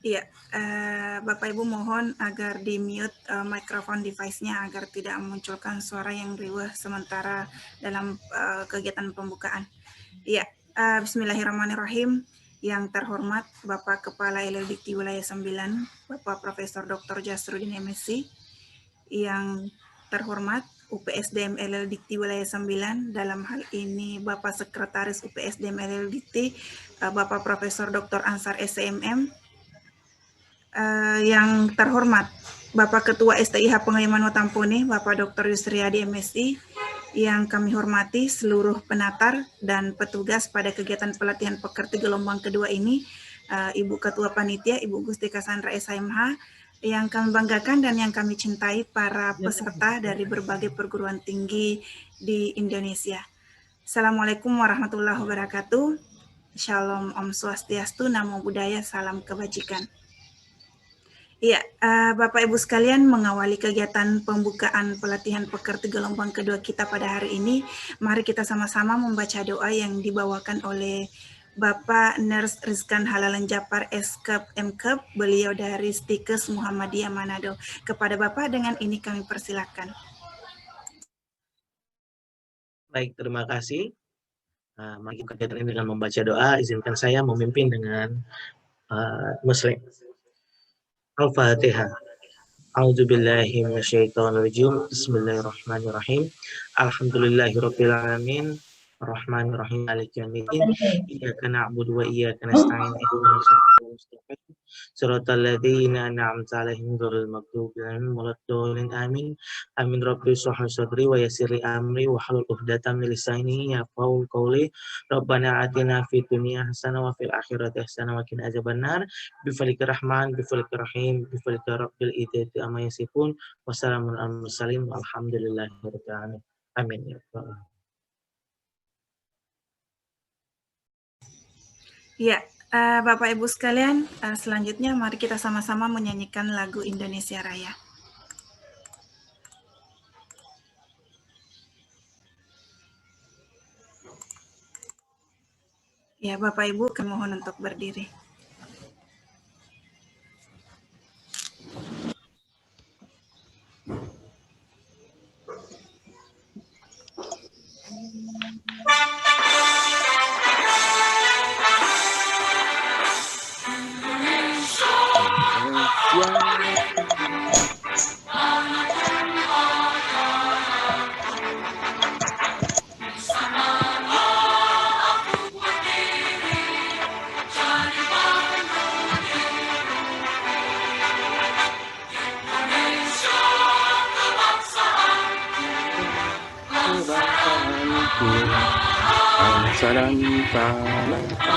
Iya, Bapak Ibu mohon agar di-mute mikrofon device-nya agar tidak memunculkan suara yang riuh sementara dalam kegiatan pembukaan. Iya, Bismillahirrahmanirrahim. Yang terhormat Bapak Kepala LLDikti Wilayah 9, Bapak Profesor Dr. Jasrudin MSc. Yang terhormat UPSDM LLDikti Wilayah 9, dalam hal ini Bapak Sekretaris UPSDM LLDikti, Bapak Profesor Dr. Ansar SCMM. Yang terhormat Bapak Ketua STIH Pengayuman Watampone, Bapak Dr. Yusriyadi MSI, yang kami hormati seluruh penatar dan petugas pada kegiatan pelatihan pekerti gelombang kedua ini, Ibu Ketua Panitia, Ibu Gusti Cassandra SHMH, yang kami banggakan dan yang kami cintai para peserta dari berbagai perguruan tinggi di Indonesia. Assalamualaikum warahmatullahi wabarakatuh. Shalom, Om Swastiastu, Namo Buddhaya, salam kebajikan. Iya, Bapak Ibu sekalian, mengawali kegiatan pembukaan pelatihan pekerti gelombang kedua kita pada hari ini, mari kita sama-sama membaca doa yang dibawakan oleh Bapak Nurse Rizkan Halalan Japar Eskep Mkep, beliau dari Stikes Muhammadiyah Manado. Kepada Bapak dengan ini kami persilakan. Baik, terima kasih. Mari kegiatan ini dengan membaca doa. Izinkan saya memimpin dengan Muslim. Al-Fatihah. A'udzubillahi minasyaitonirrajim. Bismillahirrahmanirrahim. Alhamdulillahirabbil alamin. Ar-Rahmanir-Rahim. Maliki yaumiddin. Iyyaka na'budu wa iyyaka nasta'in. Ihdinas siratal mustaqim. Siratal ladzina an'amta 'alaihim ghairil maghdubi 'alaihim waladdallin. Amin. Amin. Rabbi shrah li sadri wa yassir li amri wahlul 'uqdatam min lisani yafqahu qawli. Rabbana atina fid dunya hasanah wa fil akhirati hasanah wa qina adzabannar. Bifadlikir rahman, bifadlikir rahim, bifadlikir rabbil izzati amma yasifun. Wassalamun alal mursalin walhamdulillahirabbil alamin. Amin ya rabbal. Ya, Bapak Ibu sekalian, selanjutnya mari kita sama-sama menyanyikan lagu Indonesia Raya. Ya, Bapak Ibu, kami mohon untuk berdiri. Bangsa dan tanah, marilah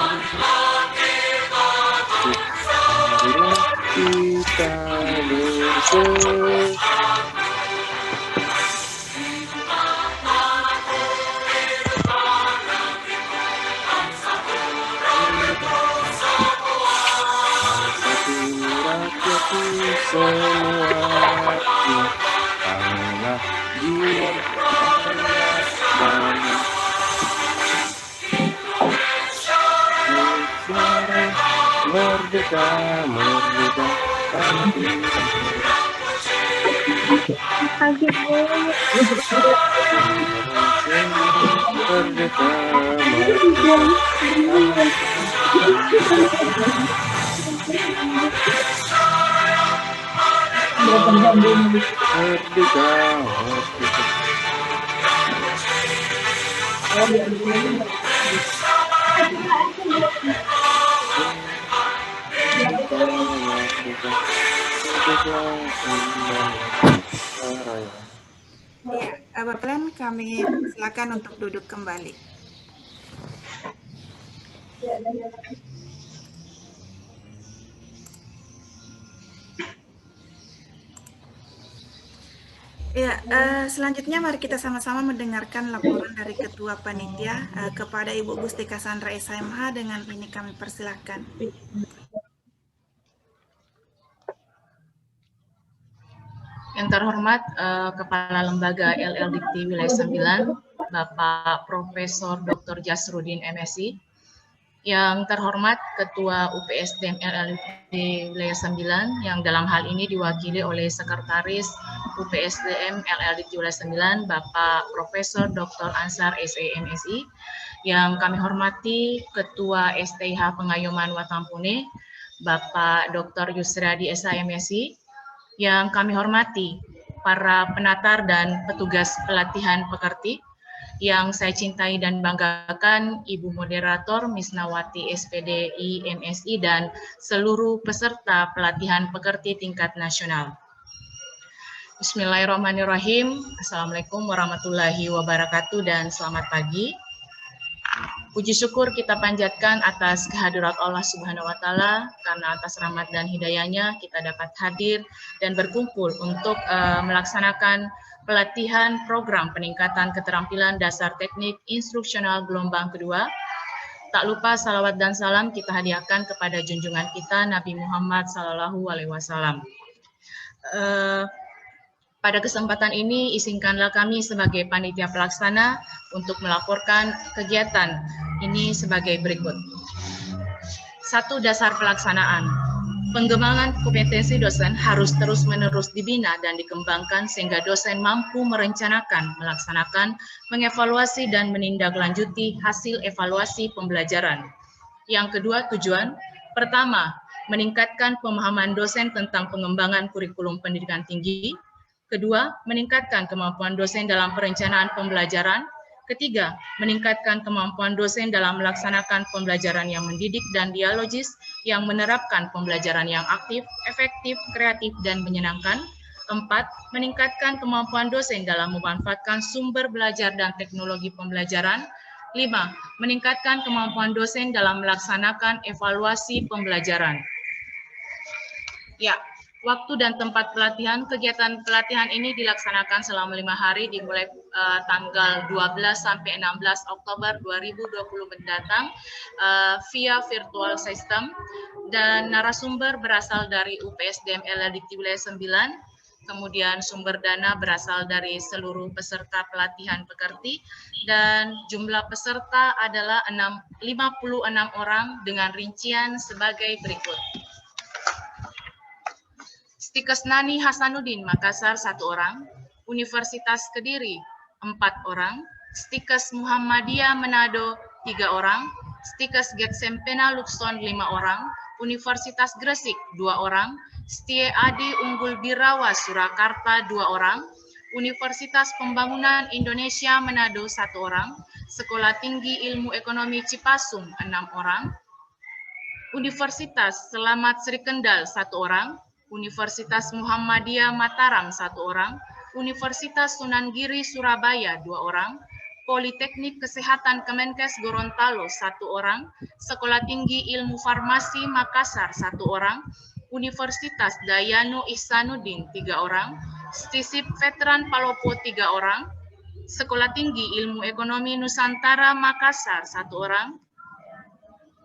kita bersatu. Rakyatku semuanya, tanah jiwa dan merdeka, merdeka, merdeka, Ya, Bapak kami silakan untuk duduk kembali. Ya, selanjutnya mari kita sama-sama mendengarkan laporan dari Ketua Panitia kepada Ibu Gusti Cassandra SHMH. Dengan ini kami persilahkan. Yang terhormat Kepala Lembaga LLDikti Wilayah 9, Bapak Profesor Dr. Jasrudin MSI. Yang terhormat Ketua UPSDM LLD Wilayah 9 yang dalam hal ini diwakili oleh Sekretaris UPSDM LLD Wilayah 9 Bapak Profesor Dr. Ansar SEMSI, yang kami hormati Ketua STIH Pengayoman Watampone Bapak Dr. Yusriadi SIMSI, yang kami hormati para penatar dan petugas pelatihan pekerti, yang saya cintai dan banggakan Ibu Moderator Misnawati SPDI MSI dan seluruh peserta pelatihan pekerti tingkat nasional. Bismillahirrahmanirrahim. Assalamualaikum warahmatullahi wabarakatuh dan selamat pagi. Puji syukur kita panjatkan atas kehadirat Allah Subhanahu wa Ta'ala, karena atas rahmat dan hidayahnya kita dapat hadir dan berkumpul untuk melaksanakan pelatihan program peningkatan keterampilan dasar teknik instruksional gelombang kedua. Tak lupa salawat dan salam kita hadiahkan kepada junjungan kita Nabi Muhammad SAW. Pada kesempatan ini, izinkanlah kami sebagai panitia pelaksana untuk melaporkan kegiatan ini sebagai berikut. 1. Dasar pelaksanaan. Pengembangan kompetensi dosen harus terus-menerus dibina dan dikembangkan sehingga dosen mampu merencanakan, melaksanakan, mengevaluasi, dan menindaklanjuti hasil evaluasi pembelajaran. Yang kedua, tujuan. Pertama, meningkatkan pemahaman dosen tentang pengembangan kurikulum pendidikan tinggi. Kedua, meningkatkan kemampuan dosen dalam perencanaan pembelajaran. Ketiga, meningkatkan kemampuan dosen dalam melaksanakan pembelajaran yang mendidik dan dialogis, yang menerapkan pembelajaran yang aktif, efektif, kreatif, dan menyenangkan. 4. Meningkatkan kemampuan dosen dalam memanfaatkan sumber belajar dan teknologi pembelajaran. 5. Meningkatkan kemampuan dosen dalam melaksanakan evaluasi pembelajaran. Ya, waktu dan tempat pelatihan. Kegiatan pelatihan ini dilaksanakan selama 5 hari dimulai tanggal 12 sampai 16 Oktober 2020 mendatang via virtual system, dan narasumber berasal dari UPSDM LLD Wilayah 9, kemudian sumber dana berasal dari seluruh peserta pelatihan pekerti, dan jumlah peserta adalah 56 orang dengan rincian sebagai berikut. Stikes Nani Hasanuddin Makassar 1 orang, Universitas Kediri 4 orang, Stikes Muhammadiyah Manado 3 orang, Stikes Getsempena Luxon 5 orang, Universitas Gresik 2 orang, Setie Adi Unggul Birawa Surakarta 2 orang, Universitas Pembangunan Indonesia Manado 1 orang, Sekolah Tinggi Ilmu Ekonomi Cipasung 6 orang, Universitas Selamat Sri Kendal 1 orang, Universitas Muhammadiyah Mataram 1 orang, Universitas Sunan Giri Surabaya 2 orang, Politeknik Kesehatan Kemenkes Gorontalo 1 orang, Sekolah Tinggi Ilmu Farmasi Makassar 1 orang, Universitas Dayanu Ihsanuddin 3 orang, Stisip Veteran Palopo 3 orang, Sekolah Tinggi Ilmu Ekonomi Nusantara Makassar 1 orang,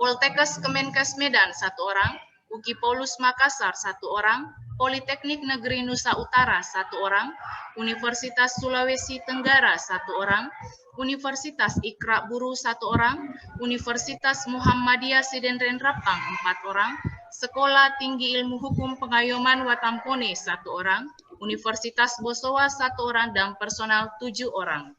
Poltekkes Kemenkes Medan 1 orang, UGI Polus Makassar 1 orang, Politeknik Negeri Nusa Utara 1 orang, Universitas Sulawesi Tenggara 1 orang, Universitas Iqra Buru 1 orang, Universitas Muhammadiyah Sidenren Rapang 4 orang, Sekolah Tinggi Ilmu Hukum Pengayoman Watampone 1 orang, Universitas Bosowa 1 orang, dan personal 7 orang.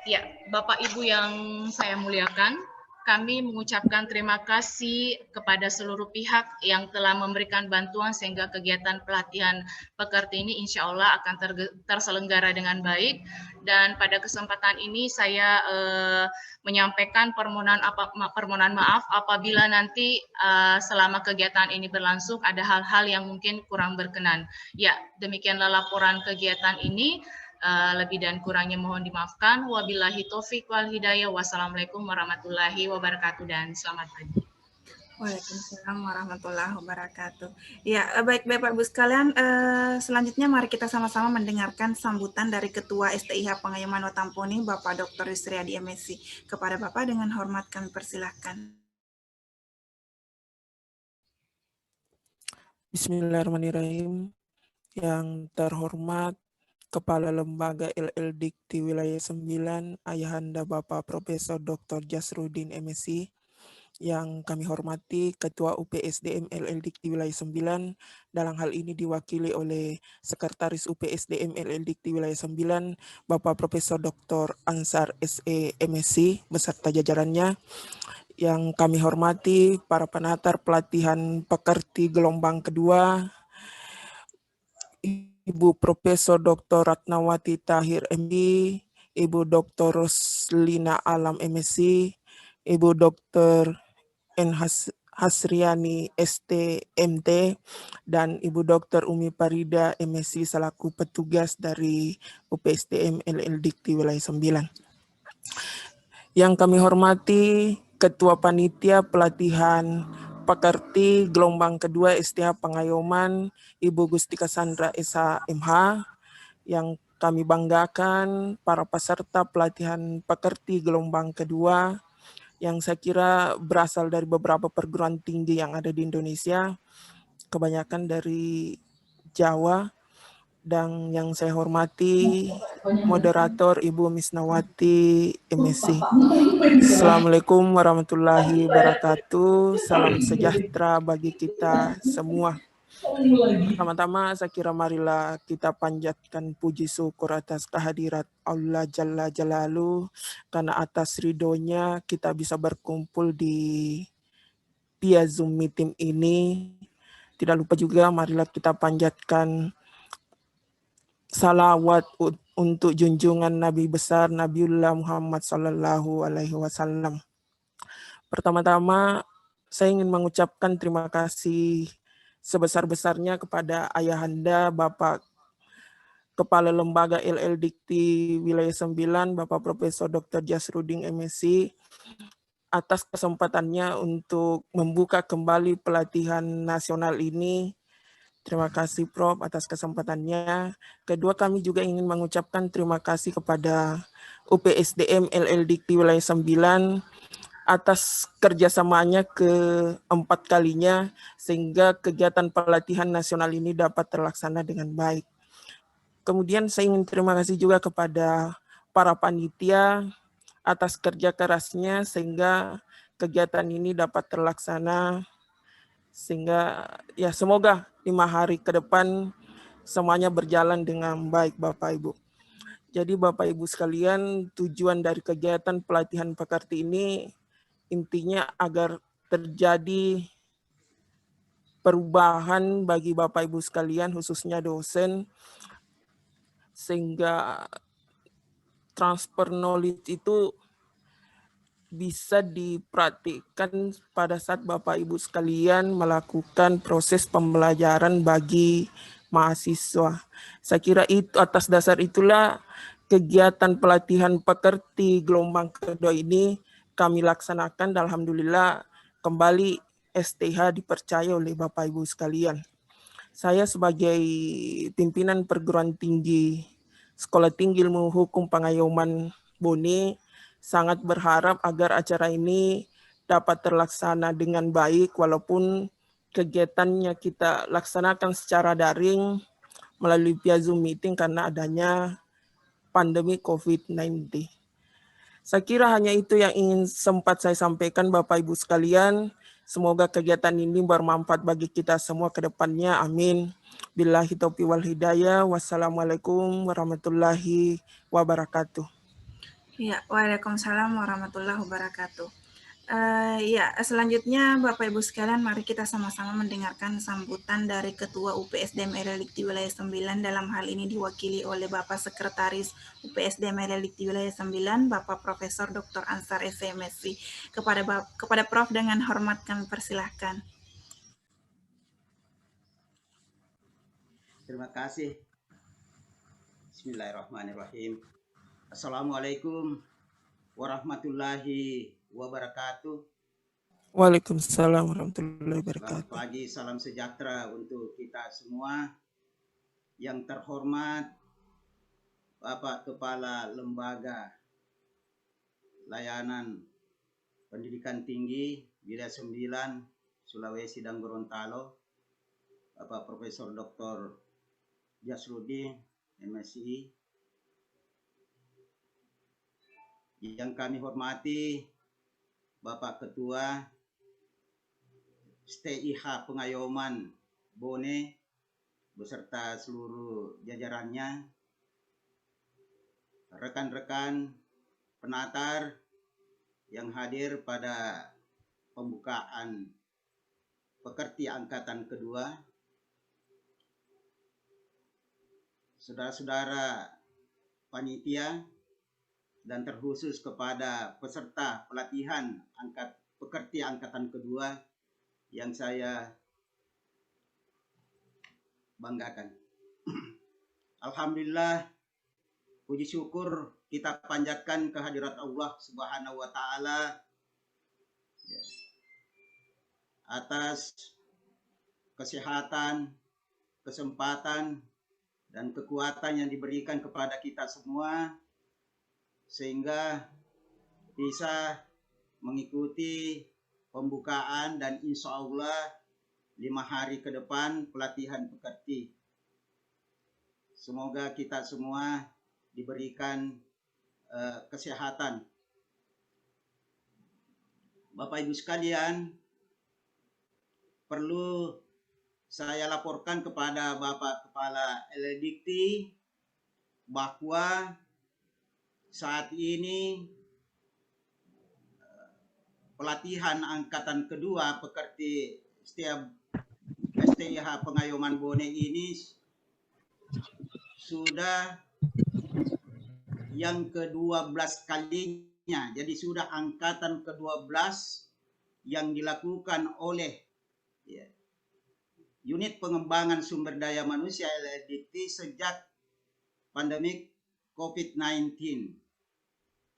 Ya, Bapak Ibu yang saya muliakan, kami mengucapkan terima kasih kepada seluruh pihak yang telah memberikan bantuan sehingga kegiatan pelatihan pekerti ini insya Allah akan terselenggara dengan baik. Dan pada kesempatan ini saya menyampaikan permohonan maaf apabila nanti selama kegiatan ini berlangsung ada hal-hal yang mungkin kurang berkenan. Ya, demikianlah laporan kegiatan ini. Lebih dan kurangnya mohon dimaafkan. Wabillahi taufik wal hidayah. Wassalamualaikum warahmatullahi wabarakatuh dan selamat pagi. Waalaikumsalam warahmatullahi wabarakatuh. Ya, baik Bapak Ibu sekalian, selanjutnya mari kita sama-sama mendengarkan sambutan dari Ketua STIH Pengayoman Watampone, Bapak Dr. Yusriadi MSI. Kepada Bapak dengan hormat kami persilahkan. Bismillahirrahmanirrahim. Yang terhormat Kepala Lembaga LL Dikti Wilayah 9, Ayahanda Bapak Profesor Dr. Jasrudin MSc, yang kami hormati Ketua UPSDM LL Dikti Wilayah 9, dalam hal ini diwakili oleh Sekretaris UPSDM LL Dikti Wilayah 9, Bapak Profesor Dr. Ansar SE MSc, beserta jajarannya, yang kami hormati para penatar pelatihan pekerti gelombang kedua, Ibu Profesor Dr. Ratnawati Tahir MD, Ibu Dr. Roslina Alam MSc, Ibu Dr. N. Hasriani ST MT, dan Ibu Dr. Umi Parida MSc selaku petugas dari UPSDM LL Dikti Wilayah 9. Yang kami hormati Ketua Panitia Pelatihan Pekerti Gelombang Kedua STH Pengayoman, Ibu Gustika Sandra Esa MH, yang kami banggakan para peserta pelatihan pekerti gelombang kedua, yang saya kira berasal dari beberapa perguruan tinggi yang ada di Indonesia, kebanyakan dari Jawa, dan yang saya hormati moderator Ibu Misnawati MSc. Assalamualaikum warahmatullahi wabarakatuh. Salam sejahtera bagi kita semua. Pertama-tama saya kira marilah kita panjatkan puji syukur atas kehadirat Allah Jalla Jalaluh, karena atas ridhonya kita bisa berkumpul di via Zoom meeting ini. Tidak lupa juga marilah kita panjatkan salawat untuk junjungan Nabi besar Nabiullah Muhammad Sallallahu Alaihi Wasallam. Pertama-tama saya ingin mengucapkan terima kasih sebesar-besarnya kepada Ayahanda Bapak Kepala Lembaga LL Dikti Wilayah 9, Bapak Profesor Dr. Jasrudin MSc, atas kesempatannya untuk membuka kembali pelatihan nasional ini. Terima kasih Prof atas kesempatannya. Kedua, kami juga ingin mengucapkan terima kasih kepada UPSDM LL Dikti Wilayah 9 atas kerjasamanya keempat kalinya, sehingga kegiatan pelatihan nasional ini dapat terlaksana dengan baik. Kemudian saya ingin terima kasih juga kepada para panitia atas kerja kerasnya, sehingga kegiatan ini dapat terlaksana, sehingga ya semoga 5 hari ke depan semuanya berjalan dengan baik Bapak Ibu. Jadi Bapak Ibu sekalian, tujuan dari kegiatan pelatihan pekerti ini intinya agar terjadi perubahan bagi Bapak Ibu sekalian, khususnya dosen, sehingga transfer knowledge itu bisa dipraktikkan pada saat Bapak Ibu sekalian melakukan proses pembelajaran bagi mahasiswa. Saya kira itu atas dasar itulah kegiatan pelatihan pekerti gelombang kedua ini kami laksanakan, dan alhamdulillah kembali STH dipercaya oleh Bapak Ibu sekalian. Saya sebagai pimpinan perguruan tinggi Sekolah Tinggi Ilmu Hukum Pengayoman Bone sangat berharap agar acara ini dapat terlaksana dengan baik, walaupun kegiatannya kita laksanakan secara daring melalui via Zoom meeting karena adanya pandemi COVID-19. Saya kira hanya itu yang ingin sempat saya sampaikan Bapak Ibu sekalian. Semoga kegiatan ini bermanfaat bagi kita semua ke depannya. Amin. Billahi taufiq wal hidayah. Wassalamualaikum warahmatullahi wabarakatuh. Ya, Waalaikumsalam warahmatullahi wabarakatuh. Ya, selanjutnya Bapak Ibu sekalian, mari kita sama-sama mendengarkan sambutan dari Ketua UPSDM LL Dikti Wilayah 9, dalam hal ini diwakili oleh Bapak Sekretaris UPSDM LL Dikti Wilayah 9, Bapak Profesor Dr. Ansar SMSC. Kepada Prof dengan hormat kami persilahkan. Terima kasih. Bismillahirrahmanirrahim. Assalamualaikum warahmatullahi wabarakatuh. Waalaikumsalam warahmatullahi Selamat wabarakatuh. pagi, salam sejahtera untuk kita semua. Yang terhormat Bapak Kepala Lembaga Layanan Pendidikan Tinggi Wilayah 9 Sulawesi dan Gorontalo, Bapak Profesor Dr. Jasrudin MSI, yang kami hormati Bapak Ketua STIH Pengayoman Bone beserta seluruh jajarannya, rekan-rekan penatar yang hadir pada pembukaan Pekerti Angkatan Kedua, saudara-saudara panitia, dan terkhusus kepada peserta pelatihan Pekerti Angkatan Kedua yang saya banggakan. Alhamdulillah, puji syukur kita panjatkan kehadirat Allah Subhanahu wa Ta'ala atas kesehatan, kesempatan, dan kekuatan yang diberikan kepada kita semua, sehingga bisa mengikuti pembukaan dan insya Allah 5 hari ke depan pelatihan pekerti. Semoga kita semua diberikan kesehatan. Bapak Ibu sekalian, perlu saya laporkan kepada Bapak Kepala LLDikti bahwa saat ini pelatihan angkatan kedua pekerti STIH Pengayoman Bone ini sudah yang ke-12 kalinya. Jadi sudah angkatan ke-12 yang dilakukan oleh Unit Pengembangan Sumber Daya Manusia LLDikti sejak pandemik COVID-19.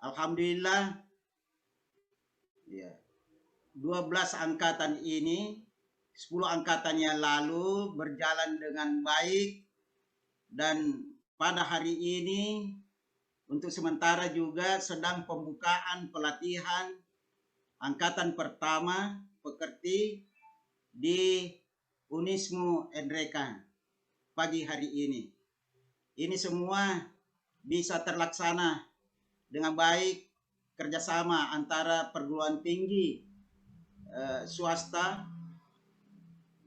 Alhamdulillah, 12 angkatan ini, 10 angkatannya lalu berjalan dengan baik, dan pada hari ini untuk sementara juga sedang pembukaan pelatihan angkatan pertama pekerti di Unismu Endreka pagi hari ini. Ini semua bisa terlaksana dengan baik kerjasama antara perguruan tinggi swasta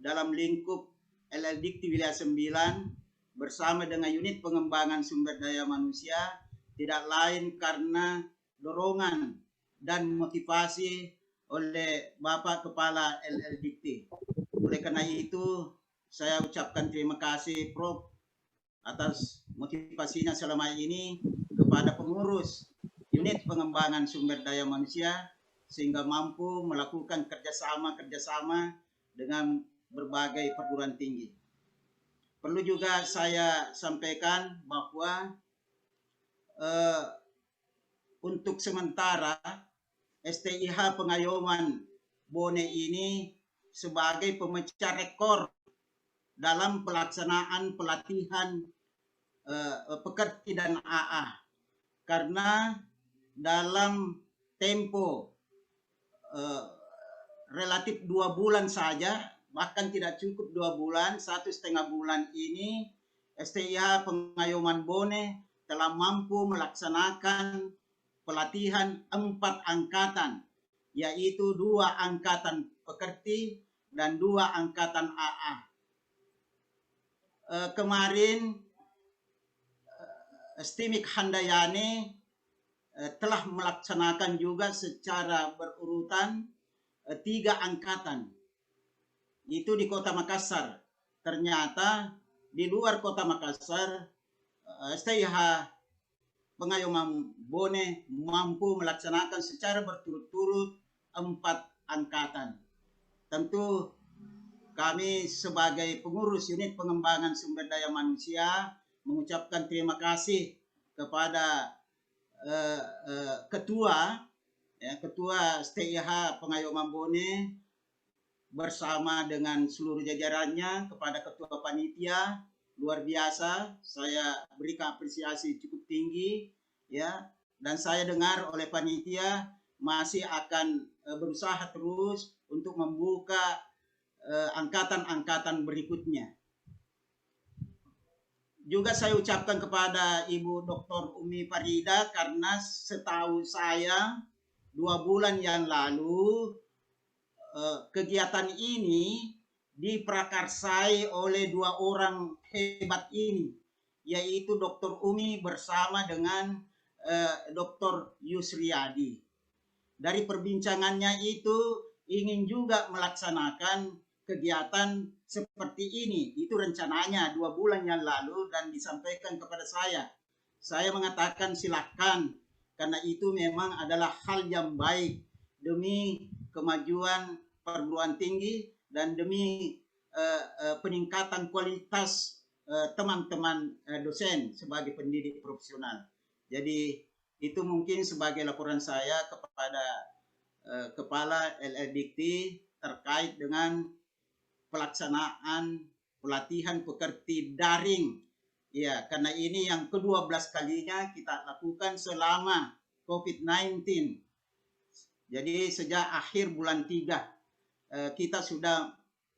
dalam lingkup LLDikti Wilayah 9 bersama dengan Unit Pengembangan Sumber Daya Manusia, tidak lain karena dorongan dan motivasi oleh Bapak Kepala LLDikti. Oleh karena itu, saya ucapkan terima kasih Prof atas motivasinya selama ini kepada pengurus Unit Pengembangan Sumber Daya Manusia sehingga mampu melakukan kerjasama dengan berbagai perguruan tinggi. Perlu juga saya sampaikan bahwa untuk sementara STIH Pengayoman Bone ini sebagai pemecah rekor dalam pelaksanaan pelatihan pekerti dan AA, karena dalam tempo relatif 2 bulan saja, bahkan tidak cukup 2 bulan, 1,5 bulan ini STIH Pengayoman Bone telah mampu melaksanakan pelatihan 4 angkatan, yaitu 2 angkatan pekerti dan 2 angkatan AA. Kemarin Stimik Handayani telah melaksanakan juga secara berurutan 3 angkatan. Itu di Kota Makassar. Ternyata di luar Kota Makassar, STIH Pengayoman Bone mampu melaksanakan secara berturut-turut 4 angkatan. Tentu kami sebagai pengurus Unit Pengembangan Sumber Daya Manusia mengucapkan terima kasih kepada Ketua STIH Pengayoman Bone bersama dengan seluruh jajarannya, kepada Ketua Panitia, luar biasa, saya berikan apresiasi cukup tinggi, ya. Dan saya dengar oleh panitia masih akan berusaha terus untuk membuka angkatan-angkatan berikutnya. juga saya ucapkan kepada Ibu Dr. Umi Farida, karena setahu saya 2 bulan yang lalu kegiatan ini diprakarsai oleh 2 orang hebat ini, yaitu Dr. Umi bersama dengan Dr. Yusriyadi. Dari perbincangannya itu ingin juga melaksanakan kegiatan seperti ini. Itu rencananya 2 bulan yang lalu dan disampaikan kepada saya. Saya mengatakan silakan, karena itu memang adalah hal yang baik demi kemajuan perguruan tinggi dan demi peningkatan kualitas teman-teman dosen sebagai pendidik profesional. Jadi itu mungkin sebagai laporan saya kepada Kepala LLDikti terkait dengan pelaksanaan pelatihan pekerti daring. Ya, karena ini yang ke-12 kalinya kita lakukan selama COVID-19. Jadi sejak akhir bulan 3 kita sudah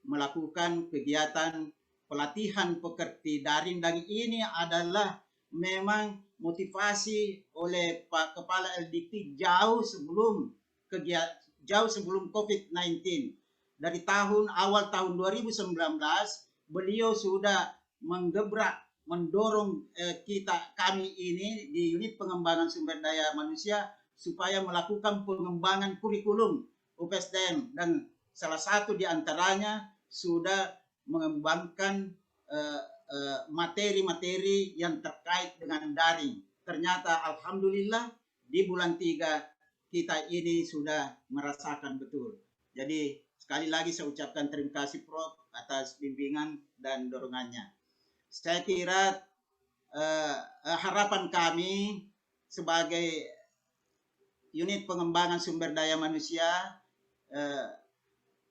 melakukan kegiatan pelatihan pekerti daring, dan ini adalah memang motivasi oleh Pak Kepala LDikti jauh sebelum COVID-19. Dari awal tahun 2019 beliau sudah mendorong kami ini di unit pengembangan sumber daya manusia supaya melakukan pengembangan kurikulum UPSDM, dan salah satu di antaranya sudah mengembangkan materi-materi yang terkait dengan daring. Ternyata alhamdulillah di bulan 3 kita ini sudah merasakan betul. Jadi sekali lagi saya ucapkan terima kasih Prof atas bimbingan dan dorongannya. Saya kira harapan kami sebagai unit pengembangan sumber daya manusia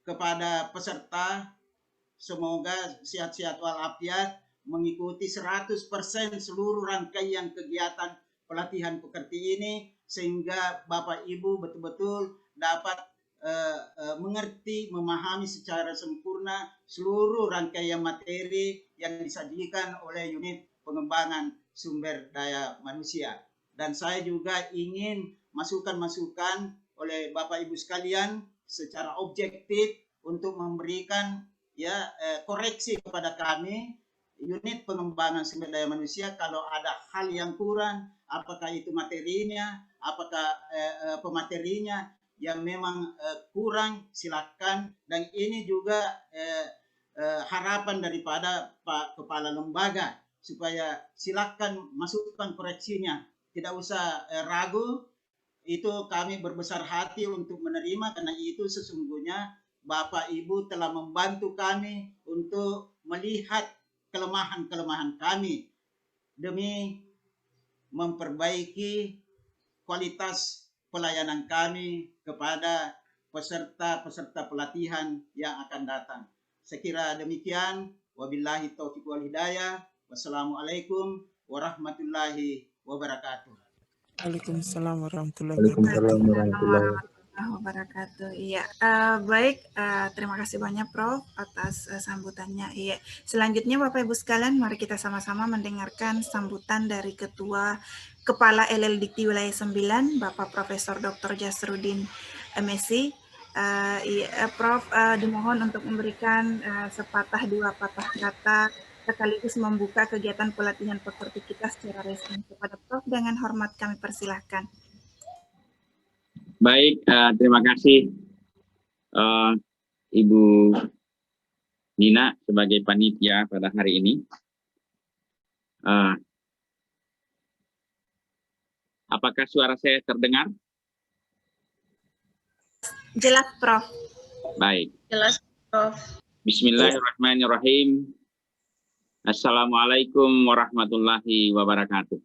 kepada peserta, semoga sehat-sehat walafiat, mengikuti 100% seluruh rangkaian kegiatan pelatihan pekerti ini, sehingga Bapak Ibu betul-betul dapat mengerti, memahami secara sempurna seluruh rangkaian materi yang disajikan oleh unit pengembangan sumber daya manusia. Dan saya juga ingin masukan-masukan oleh Bapak Ibu sekalian secara objektif untuk memberikan koreksi kepada kami unit pengembangan sumber daya manusia kalau ada hal yang kurang, apakah itu materinya, apakah pematerinya yang memang kurang, silakan. Dan ini juga harapan daripada Pak Kepala Lembaga, supaya silakan masukkan koreksinya, tidak usah ragu. Itu kami berbesar hati untuk menerima, karena itu sesungguhnya Bapak Ibu telah membantu kami untuk melihat kelemahan-kelemahan kami demi memperbaiki kualitas pelayanan kami kepada peserta-peserta pelatihan yang akan datang. Saya kira demikian. Wabillahi taufiq wal hidayah. Wassalamualaikum warahmatullahi wabarakatuh. Waalaikumsalam warahmatullahi Waalaikumsalam warahmatullahi wabarakatuh. Iya, baik. Terima kasih banyak Prof atas sambutannya. Iya. Selanjutnya Bapak Ibu sekalian, mari kita sama-sama mendengarkan sambutan dari Ketua Kepala LLDikti Wilayah 9, Bapak Profesor Dr. Jasrudin MSc. Prof dimohon untuk memberikan sepatah dua patah kata sekaligus membuka kegiatan pelatihan pekerti kita secara resmi. Kepada Prof dengan hormat kami persilahkan. Baik, terima kasih Ibu Nina sebagai panitia pada hari ini. Apakah suara saya terdengar? Jelas, Prof. Baik. Jelas, Prof. Bismillahirrahmanirrahim. Assalamualaikum warahmatullahi wabarakatuh.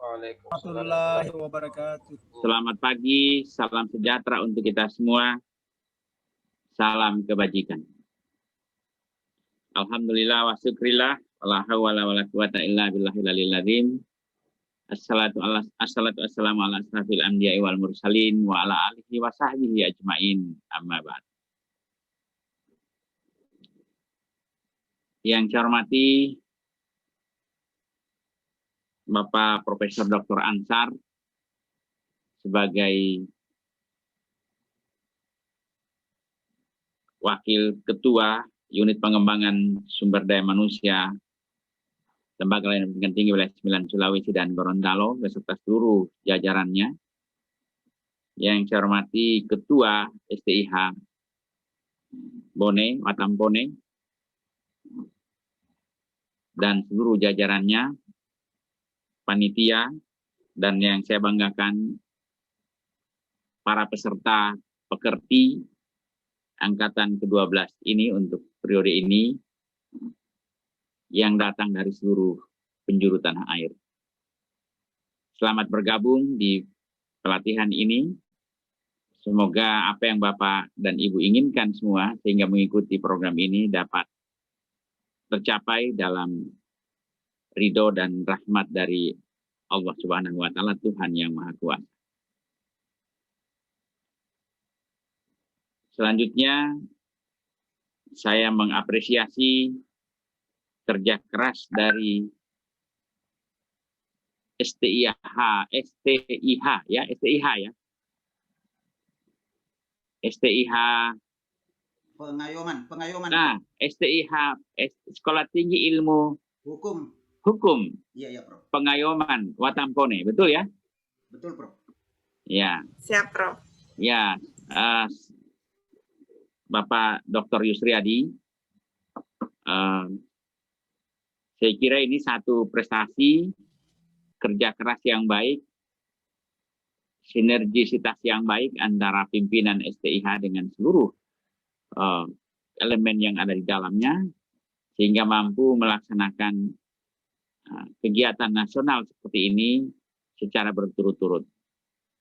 warahmatullahi wabarakatuh. Selamat pagi, salam sejahtera untuk kita semua. Salam kebajikan. Alhamdulillah wa syukrillah, wala hawla wala quwata illa billahil aliyil azim. Assalatu wassalamu ala asrafil anbiya'i wal mursalin wa ala alihi wa sahbihi ajmain. Amma ba'd. Yang saya hormati Bapak Profesor Dr. Ansar sebagai Wakil Ketua Unit Pengembangan Sumber Daya Manusia Lembaga Layanan Pendidikan Tinggi Wilayah 9 Sulawesi dan Gorontalo beserta seluruh jajarannya. Yang saya hormati Ketua STIH Bone, Watampone, dan seluruh jajarannya, panitia, dan yang saya banggakan para peserta pekerti angkatan ke-12 ini untuk periode ini yang datang dari seluruh penjuru tanah air. Selamat bergabung di pelatihan ini. Semoga apa yang Bapak dan Ibu inginkan semua sehingga mengikuti program ini dapat tercapai dalam ridho dan rahmat dari Allah Subhanahu wa Ta'ala, Tuhan yang Maha Kuasa. Selanjutnya, saya mengapresiasi kerja keras dari STIH ya. STIH Pengayoman. Nah, STIH Sekolah Tinggi Ilmu Hukum Iya, Prof. Pengayoman Watampone, betul ya? Betul, Prof. Ya. Siap, Prof. Ya, Bapak Dr. Yusriadi, saya kira ini satu prestasi kerja keras yang baik, sinergisitas yang baik antara pimpinan STIH dengan seluruh elemen yang ada di dalamnya, sehingga mampu melaksanakan kegiatan nasional seperti ini secara berturut-turut.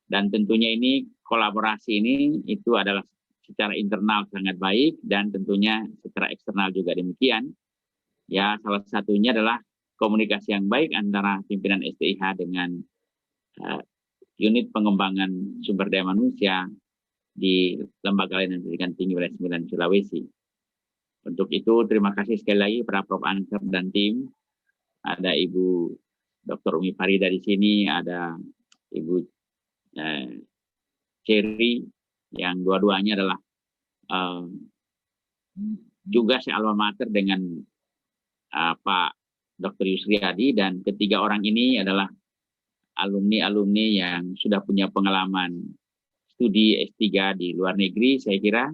Dan tentunya ini kolaborasi ini itu adalah secara internal sangat baik dan tentunya secara eksternal juga demikian. Ya, salah satunya adalah komunikasi yang baik antara pimpinan STIH dengan unit pengembangan sumber daya manusia di Lembaga Layanan Pendidikan Tinggi Wilayah 9 Sulawesi. Untuk itu, terima kasih sekali lagi para Prof. Ansar dan tim. Ada Ibu Dr. Umi Farida di sini, ada Ibu Cherry, yang dua-duanya adalah juga se-alma mater dengan Pak Dr. Yusriadi, dan ketiga orang ini adalah alumni-alumni yang sudah punya pengalaman studi S3 di luar negeri, saya kira,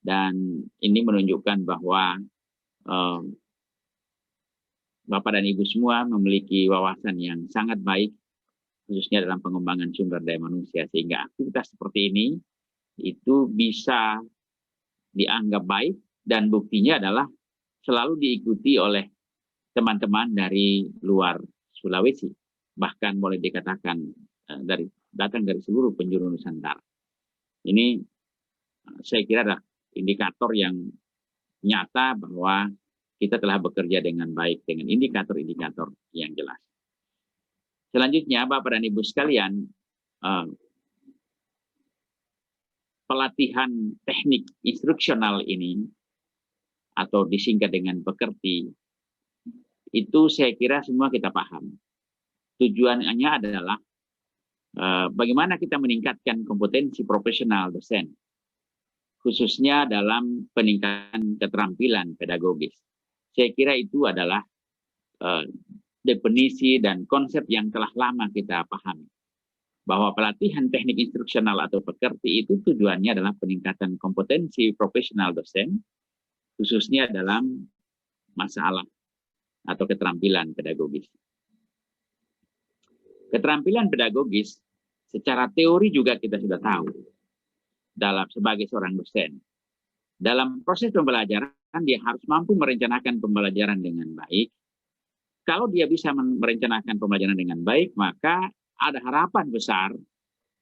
dan ini menunjukkan bahwa Bapak dan Ibu semua memiliki wawasan yang sangat baik, khususnya dalam pengembangan sumber daya manusia, sehingga aktivitas seperti ini itu bisa dianggap baik, dan buktinya adalah selalu diikuti oleh teman-teman dari luar Sulawesi, bahkan boleh dikatakan datang dari seluruh penjuru Nusantara. Ini saya kira adalah indikator yang nyata bahwa kita telah bekerja dengan baik dengan indikator-indikator yang jelas. Selanjutnya, Bapak dan Ibu sekalian, pelatihan teknik instruksional ini atau disingkat dengan pekerti, itu saya kira semua kita paham. Tujuannya adalah bagaimana kita meningkatkan kompetensi profesional dosen, khususnya dalam peningkatan keterampilan pedagogis. Saya kira itu adalah definisi dan konsep yang telah lama kita pahami. Bahwa pelatihan teknik instruksional atau pekerti itu tujuannya adalah peningkatan kompetensi profesional dosen, khususnya dalam masalah atau keterampilan pedagogis. Keterampilan pedagogis secara teori juga kita sudah tahu sebagai seorang dosen. Dalam proses pembelajaran dia harus mampu merencanakan pembelajaran dengan baik. Kalau dia bisa merencanakan pembelajaran dengan baik, maka ada harapan besar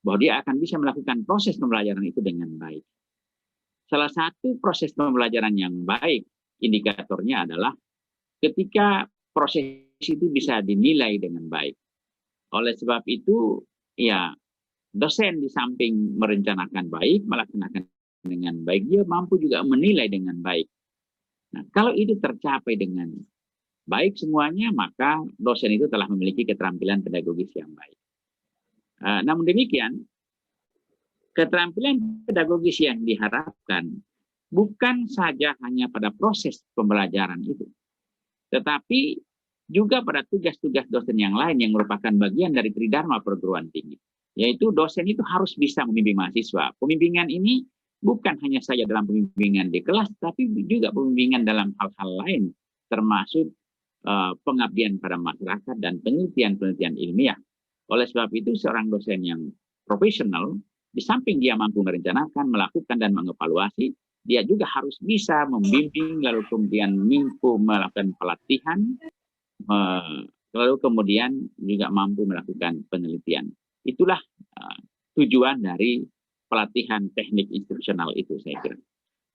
bahwa dia akan bisa melakukan proses pembelajaran itu dengan baik. Salah satu proses pembelajaran yang baik, indikatornya adalah ketika proses itu bisa dinilai dengan baik. Oleh sebab itu, ya, dosen di samping merencanakan baik, melaksanakan dengan baik, dia mampu juga menilai dengan baik. Nah, kalau itu tercapai dengan baik semuanya, maka dosen itu telah memiliki keterampilan pedagogis yang baik. Namun demikian, keterampilan pedagogis yang diharapkan bukan saja hanya pada proses pembelajaran itu, tetapi juga pada tugas-tugas dosen yang lain yang merupakan bagian dari tridharma perguruan tinggi. Yaitu dosen itu harus bisa membimbing mahasiswa. Pembimbingan ini bukan hanya saja dalam pembimbingan di kelas, tapi juga pembimbingan dalam hal-hal lain, termasuk pengabdian pada masyarakat dan penelitian-penelitian ilmiah. Oleh sebab itu, seorang dosen yang profesional, di samping dia mampu merencanakan, melakukan, dan mengevaluasi, dia juga harus bisa membimbing, lalu kemudian mampu melakukan pelatihan, lalu kemudian juga mampu melakukan penelitian. Itulah tujuan dari pelatihan teknik instruksional itu, saya kira.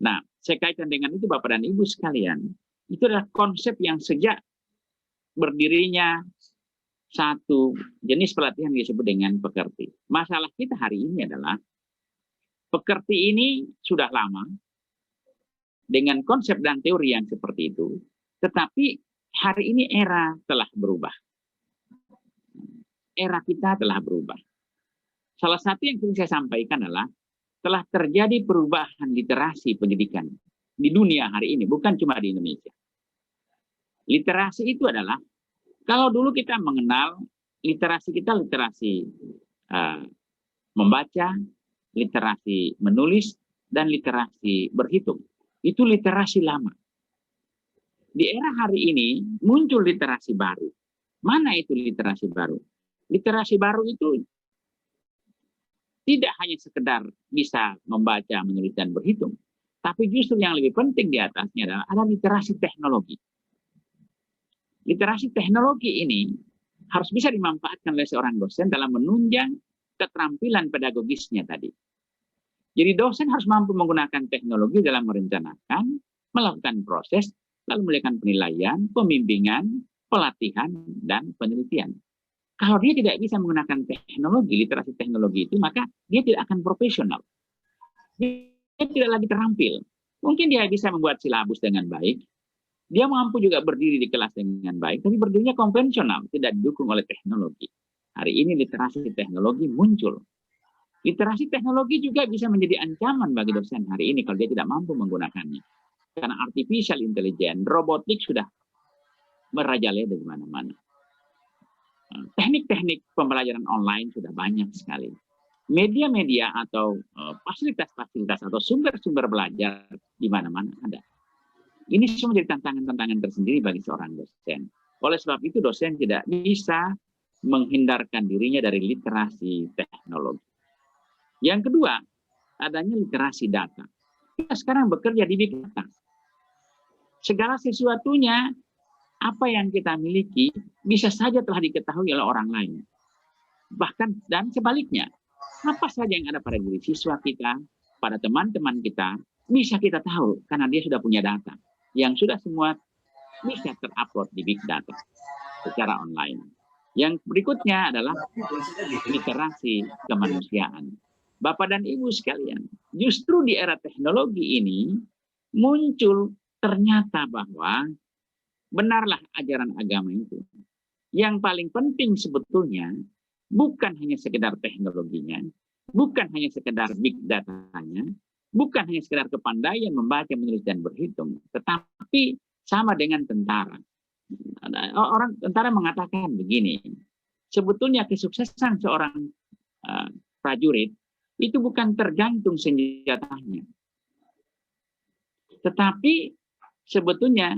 Nah, saya kaitkan dengan itu, Bapak dan Ibu sekalian, itu adalah konsep yang sejak berdirinya satu jenis pelatihan yang disebut dengan pekerti. Masalah kita hari ini adalah pekerti ini sudah lama dengan konsep dan teori yang seperti itu, tetapi hari ini era telah berubah. Era kita telah berubah. Salah satu yang ingin saya sampaikan adalah telah terjadi perubahan literasi pendidikan di dunia hari ini, bukan cuma di Indonesia. Literasi itu adalah, kalau dulu kita mengenal literasi kita, literasi membaca, literasi menulis, dan literasi berhitung. Itu literasi lama. Di era hari ini muncul literasi baru. Mana itu literasi baru? Literasi baru itu tidak hanya sekedar bisa membaca, menulis, dan berhitung. Tapi justru yang lebih penting di atasnya adalah ada literasi teknologi. Literasi teknologi ini harus bisa dimanfaatkan oleh seorang dosen dalam menunjang keterampilan pedagogisnya tadi. Jadi dosen harus mampu menggunakan teknologi dalam merencanakan, melakukan proses, lalu melakukan penilaian, pembimbingan, pelatihan, dan penelitian. Kalau dia tidak bisa menggunakan teknologi, literasi teknologi itu, maka dia tidak akan profesional. Dia tidak lagi terampil. Mungkin dia bisa membuat silabus dengan baik, dia mampu juga berdiri di kelas dengan baik, tapi berdirinya konvensional, tidak didukung oleh teknologi. Hari ini literasi teknologi muncul. Literasi teknologi juga bisa menjadi ancaman bagi dosen hari ini kalau dia tidak mampu menggunakannya. Karena artificial intelligence, robotik sudah merajalela di mana-mana. Teknik-teknik pembelajaran online sudah banyak sekali. Media-media atau fasilitas-fasilitas atau sumber-sumber belajar di mana-mana ada. Ini semua menjadi tantangan-tantangan tersendiri bagi seorang dosen. Oleh sebab itu dosen tidak bisa menghindarkan dirinya dari literasi teknologi. Yang kedua, adanya literasi data. Kita sekarang bekerja di big data. Segala sesuatunya, apa yang kita miliki, bisa saja telah diketahui oleh orang lain. Bahkan, dan sebaliknya, apa saja yang ada pada diri siswa kita, pada teman-teman kita, bisa kita tahu, karena dia sudah punya data. Yang sudah semua bisa terupload di big data secara online. Yang berikutnya adalah literasi kemanusiaan. Bapak dan Ibu sekalian, justru di era teknologi ini muncul ternyata bahwa benarlah ajaran agama itu. Yang paling penting sebetulnya bukan hanya sekedar teknologinya, bukan hanya sekedar big datanya, bukan hanya sekedar kepandaian membaca, menulis, dan berhitung, tetapi sama dengan tentara. Orang tentara mengatakan begini, sebetulnya kesuksesan seorang prajurit itu bukan tergantung senjatanya, tetapi sebetulnya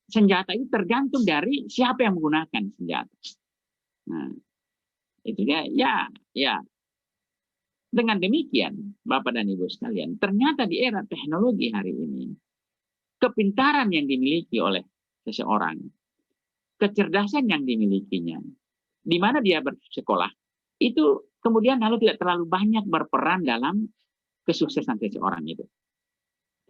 senjata itu tergantung dari siapa yang menggunakan senjata. Nah, itu ya. Dengan demikian, Bapak dan Ibu sekalian, ternyata di era teknologi hari ini, kepintaran yang dimiliki oleh seseorang, kecerdasan yang dimilikinya, di mana dia bersekolah, itu kemudian lalu tidak terlalu banyak berperan dalam kesuksesan seseorang itu.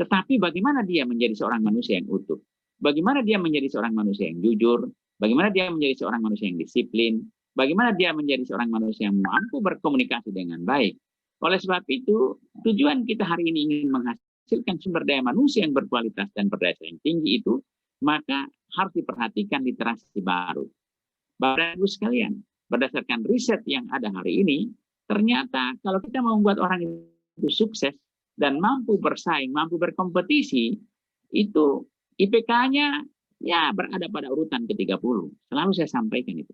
Tetapi bagaimana dia menjadi seorang manusia yang utuh? Bagaimana dia menjadi seorang manusia yang jujur? Bagaimana dia menjadi seorang manusia yang disiplin? Bagaimana dia menjadi seorang manusia yang mampu berkomunikasi dengan baik? Oleh sebab itu, tujuan kita hari ini ingin menghasilkan menghasilkan sumber daya manusia yang berkualitas dan berdaya saing tinggi itu, maka harus diperhatikan literasi baru. Bapak Ibu sekalian, berdasarkan riset yang ada hari ini, ternyata kalau kita mau membuat orang itu sukses dan mampu bersaing, mampu berkompetisi, itu IPK-nya ya berada pada urutan ke-30. Selalu saya sampaikan itu.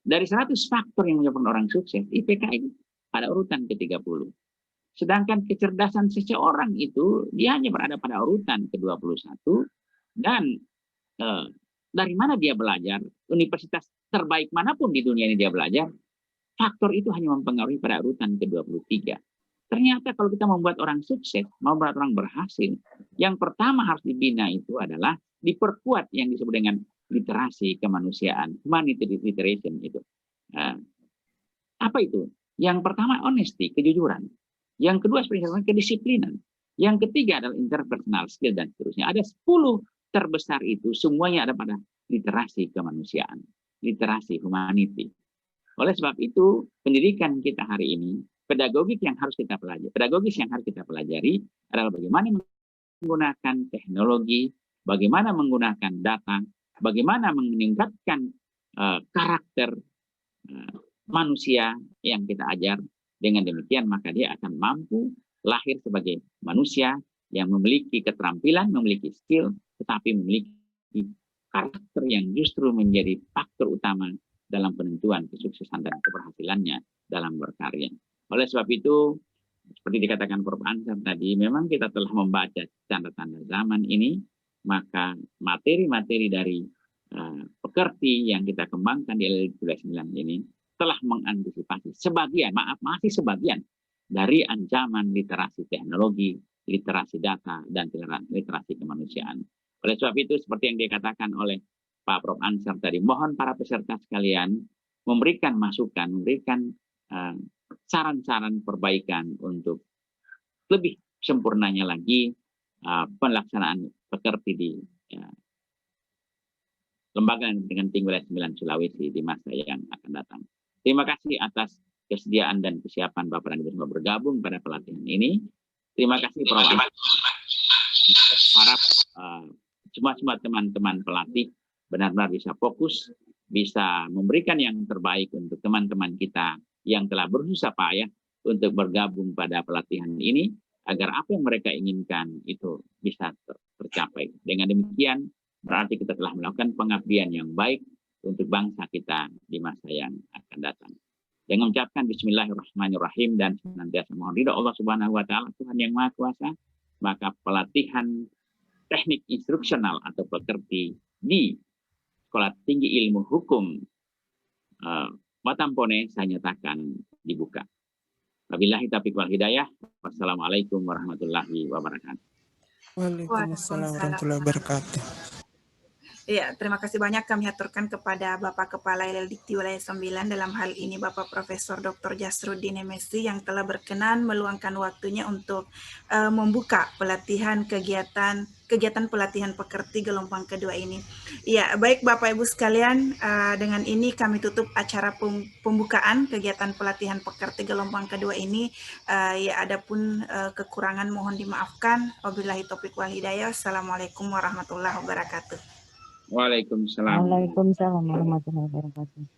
Dari 100 faktor yang menyebabkan orang sukses, IPK itu pada urutan ke-30. Sedangkan kecerdasan seseorang itu, dia hanya berada pada urutan ke-21. Dan dari mana dia belajar, universitas terbaik manapun di dunia ini dia belajar, faktor itu hanya mempengaruhi pada urutan ke-23. Ternyata kalau kita membuat orang sukses, membuat orang berhasil, yang pertama harus dibina itu adalah diperkuat yang disebut dengan literasi kemanusiaan, humanity literation itu. Apa itu? Yang pertama honesty, kejujuran. Yang kedua sebenarnya kedisiplinan. Yang ketiga adalah interpersonal skill dan seterusnya. Ada 10 terbesar itu semuanya ada pada literasi kemanusiaan, literasi humanity. Oleh sebab itu, pendidikan kita hari ini, pedagogik yang harus kita pelajari, pedagogis yang harus kita pelajari adalah bagaimana menggunakan teknologi, bagaimana menggunakan data, bagaimana meningkatkan karakter manusia yang kita ajar. Dengan demikian maka dia akan mampu lahir sebagai manusia yang memiliki keterampilan, memiliki skill, tetapi memiliki karakter yang justru menjadi faktor utama dalam penentuan kesuksesan dan keberhasilannya dalam berkarya. Oleh sebab itu, seperti dikatakan Prof. Ansar tadi, memang kita telah membaca tanda-tanda zaman ini, maka materi-materi dari pekerti yang kita kembangkan di LL29 ini telah mengantisipasi sebagian, masih sebagian dari ancaman literasi teknologi, literasi data, dan literasi kemanusiaan. Oleh sebab itu, seperti yang dikatakan oleh Pak Prof. Ansar tadi, mohon para peserta sekalian memberikan masukan, memberikan saran-saran perbaikan untuk lebih sempurnanya lagi pelaksanaan pekerti di lembaga dengan tinggi wilayah 9 Sulawesi di masa yang akan datang. Terima kasih atas kesediaan dan kesiapan Bapak dan Ibu semua bergabung pada pelatihan ini. Terima kasih Prof. Harap semua teman-teman pelatih benar-benar bisa fokus, bisa memberikan yang terbaik untuk teman-teman kita yang telah berusaha payah untuk bergabung pada pelatihan ini, agar apa yang mereka inginkan itu bisa tercapai. Dengan demikian, berarti kita telah melakukan pengabdian yang baik untuk bangsa kita di masa yang akan datang. Dengan mengucapkan Bismillahirrahmanirrahim dan senantiasa mohon ridho Allah Subhanahu wa Ta'ala, Tuhan yang Maha Kuasa, maka pelatihan teknik instruksional atau pekerti di Sekolah Tinggi Ilmu Hukum Watampone saya nyatakan dibuka. Wabillahi taufiq wal hidayah. Wassalamualaikum warahmatullahi wabarakatuh. Waalaikumsalam warahmatullahi wabarakatuh. Ya, terima kasih banyak kami aturkan kepada Bapak Kepala LL Dikti Wilayah 9, dalam hal ini Bapak Profesor Dr. Jasruddin MSc yang telah berkenan meluangkan waktunya untuk membuka pelatihan kegiatan pelatihan pekerti gelombang kedua ini. Ya, baik Bapak Ibu sekalian, dengan ini kami tutup acara pembukaan kegiatan pelatihan pekerti gelombang kedua ini. Ya, adapun kekurangan mohon dimaafkan. Wabillahi taufiq wal hidayah. Assalamualaikum warahmatullahi wabarakatuh. Waalaikumsalam. Waalaikumsalam warahmatullahi wabarakatuh.